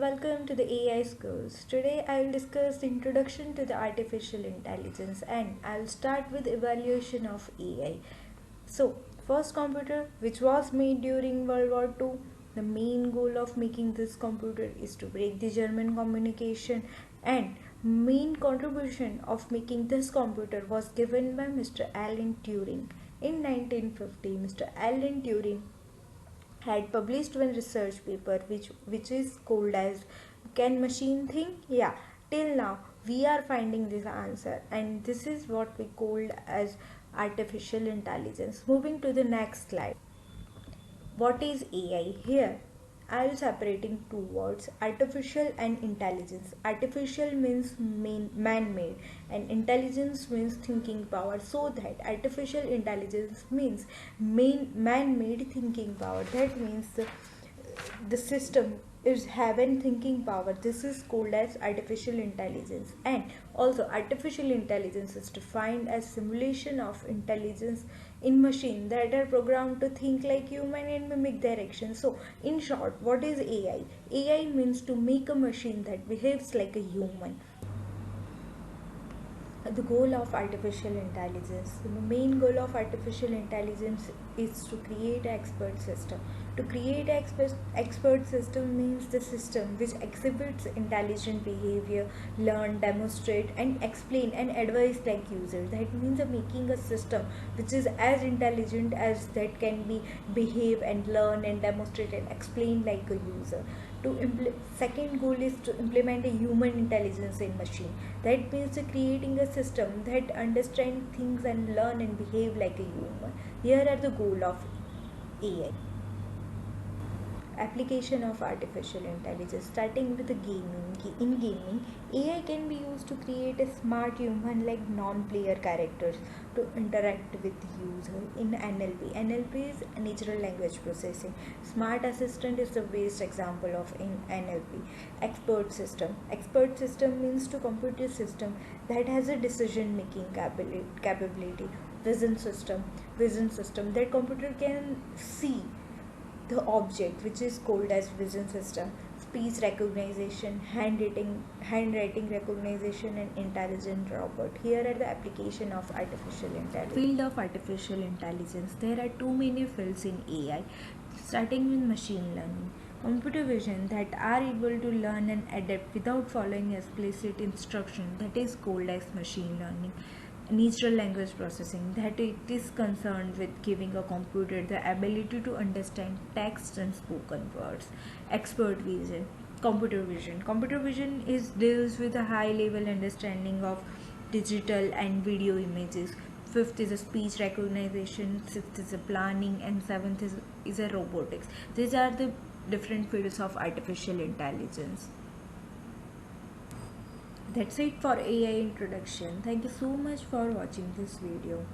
welcome to the AI Schools. Today I will discuss the introduction to the artificial intelligence and I will start with evaluation of AI. So, first computer which was made during World War II, the main goal of making this computer is to break the German communication, and main contribution of making this computer was given by Mr. Alan Turing. In 1950, Mr. Alan Turing had published one research paper which is called as can machine think. Yeah, till now we are finding this answer, and this is what we called as artificial intelligence. Moving to the next slide, what is AI? Here I will separating two words, artificial and intelligence. Artificial means man-made and intelligence means thinking power. So that artificial intelligence means man-made thinking power. That means the system is having thinking power. This is called as artificial intelligence. And also artificial intelligence is defined as simulation of intelligence in machine that are programmed to think like human and mimic their actions. So in short, what is AI? AI means to make a machine that behaves like a human. The goal of artificial intelligence, the main goal of artificial intelligence is to create an expert system. To create an expert system means the system which exhibits intelligent behavior, learn, demonstrate and explain and advise like users. That means making a system which is as intelligent as that can be behave and learn and demonstrate and explain like a user. Second goal is to implement a human intelligence in machine. That means creating a system that understands things and learn and behave like a human. Here are the goal of AI. Application of artificial intelligence, starting with the gaming. In gaming, AI can be used to create a smart human like non-player characters to interact with the user. In NLP is natural language processing. Smart assistant is the best example of in NLP. Expert system means to computer system that has a decision making capability. Vision system that computer can see the object, which is called as vision system. Speech recognition, handwriting recognition and intelligent robot. Here are the application of artificial intelligence. Field of artificial intelligence, there are too many fields in AI, starting with machine learning. Computer vision that are able to learn and adapt without following explicit instruction, that is called as machine learning. Natural language processing, that it is concerned with giving a computer the ability to understand text and spoken words. Computer vision is deals with a high level understanding of digital and video images. Fifth is a speech recognition, sixth is a planning, and seventh is a robotics. These are the different fields of artificial intelligence. That's it for AI introduction. Thank you so much for watching this video.